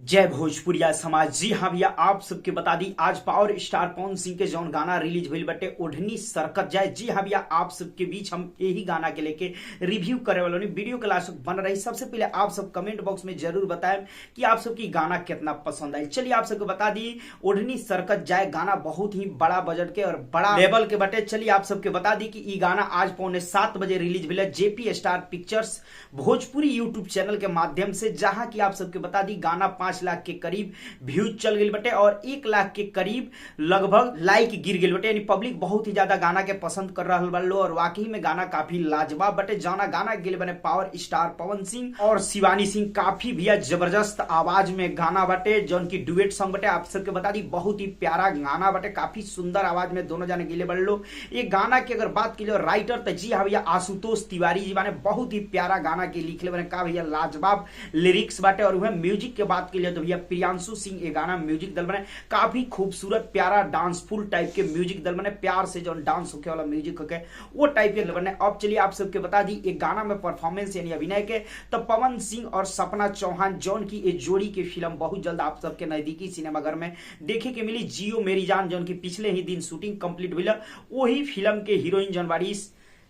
जय भोजपुरिया समाज। जी हाँ भैया, आप सबके बता दी आज पावर स्टार पवन सिंह के जौन गाना रिलीज हुई बटे ओढ़नी सरकत जाए। जी हाँ भैया, आप सबके बीच हम यही गाना के लेके रिव्यू करे वालों ने वीडियो के लास्ट बन रही। सबसे पहले आप सब कमेंट बॉक्स में जरूर बताएं कि आप सबकी गाना कितना पसंद आए। चलिए आप सबको बता दी ओढ़नी सरकत जाए गाना बहुत ही बड़ा बजट के और बड़ा लेवल के बटे। चलिए आप सबके बता दी कि ये गाना आज 7:15 बजे रिलीज हुई JP star pictures Bhojpuri YouTube channel के माध्यम से, जहां की आप सबके बता दी गाना 5 लाख के करीब व्यूज चल गई बटे और 1 लाख के करीब लगभग लाइक गिर गई बटे। यानी पब्लिक बहुत ही ज्यादा गाना के पसंद कर रहा बल्लो और वाकई में गाना काफी लाजवाब बटे। जाना गाना गिल बने पावर स्टार पवन सिंह और शिवानी सिंह, काफी भैया जबरदस्त आवाज में गाना बटे जौन की डुएट सॉन्ग बटे। आप सबके बता दी बहुत ही प्यारा गाना बटे, काफी सुंदर आवाज में दोनों जाने गिले बल्लो। ये गाना की अगर बात की जाए राइटर तो जी हाँ भैया आशुतोष तिवारी जी बने बहुत ही प्यारा गाना के लिखले बने का भैया लाजवाब लिरिक्स बाटे। और वह म्यूजिक के बात की तो भैया प्रियांशु सिंह ये गाना म्यूजिक दल बने, काफी खूबसूरत प्यारा डांसफुल टाइप के म्यूजिक दल बने, प्यार से जो डांस होके वाला म्यूजिक होके वो टाइप के बने। अब चलिए आप सबके बता दी एक गाना में परफॉर्मेंस यानी अभिनय के तो पवन सिंह और सपना चौहान जौन की ये जोड़ी की फिल्म बहुत जल्द आप सबके नजदीकी सिनेमाघर में देखे के मिली। जियो मेरी जान जौन की पिछले ही दिन शूटिंग कंप्लीट हुई, वही फिल्म के हीरोइन जौन बारी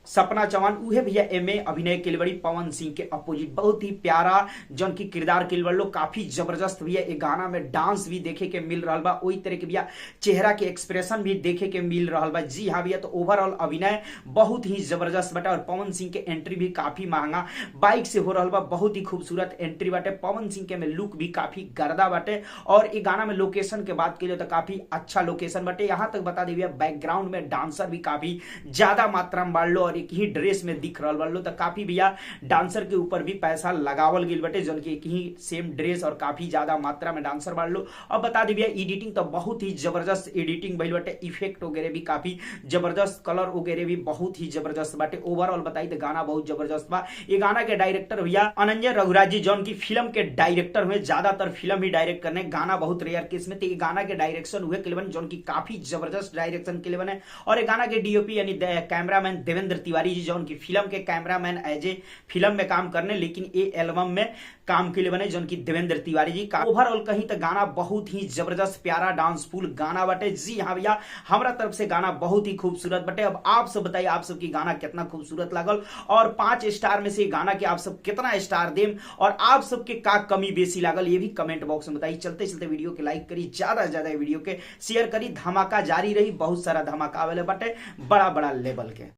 सपना चौहान उहे भैया एम अभिनय के लिए बड़ी पवन सिंह के अपोजिट बहुत ही प्यारा जौन की किरदार के लिए काफी जबरदस्त भैया एक गाना में डांस भी देखे के मिल रहा बा, वही तरह के भैया चेहरा के एक्सप्रेशन भी देखे के मिल रहा बा। जी हाँ भैया, तो ओवरऑल अभिनय बहुत ही जबरदस्त बटा और पवन सिंह के एंट्री भी काफी महंगा बाइक से हो रहा बा, बहुत ही खूबसूरत एंट्री बाटे। पवन सिंह के में लुक भी काफी गर्दा बाटे और ये गाना में लोकेशन के बात की तो काफी अच्छा लोकेशन बाटे। यहाँ तक बता दी भैया बैकग्राउंड में डांसर भी काफी ज्यादा मात्रा में बाढ़ लो और एक ही ड्रेस में दिख रहा बल्लो, तो काफी भैया डांसर के ऊपर भी पैसा लगावल गिल बटे जौन की एक ही सेम ड्रेस और काफी ज्यादा मात्रा में डांसर बाढ़ लो। अब बता दी भैया एडिटिंग तो बहुत ही जबरदस्त एडिटिंग भइल बटे, इफेक्ट वगैरह भी काफी जबरदस्त, कलर वगैरह भी बहुत ही जबरदस्त बाटे। ओवरऑल बताई तो गाना बहुत जबरदस्त बा। ये गाना के डायरेक्टर भैया अनंजय रघुराज जी जौन की फिल्म के डायरेक्टर हुए, ज्यादातर फिल्म ही डायरेक्ट करने, गाना बहुत रेयर केस में। तो ये गाना के डायरेक्शन हुए के लिए जौन की काफी जबरदस्त डायरेक्शन के लिए बने और ये गाना के डीओपी यानी कैमरामैन देवेंद्र तिवारी जी जौन की फिल्म के कैमरामैन एज ए फिल्म में काम करने लेकिन ये एल्बम में काम के लिए बने जौन की देवेंद्र तिवारी जी का। ओवरऑल कहीं तो गाना बहुत ही जबरदस्त प्यारा डांसफुल गाना बटे। जी हाँ भैया, हमारा तरफ से गाना बहुत ही खूबसूरत बटे। अब आप सब बताइए आप सबकी गाना कितना खूबसूरत लागल और 5 स्टार में से गाना के आप सब कितना स्टार देम और आप सबके का कमी बेसी लागल ये भी कमेंट बॉक्स में बताइए। चलते चलते वीडियो के लाइक करी, ज्यादा से ज्यादा वीडियो के शेयर करी, धमाका जारी रही, बहुत सारा धमाका वाले बटे बड़ा बड़ा लेवल के।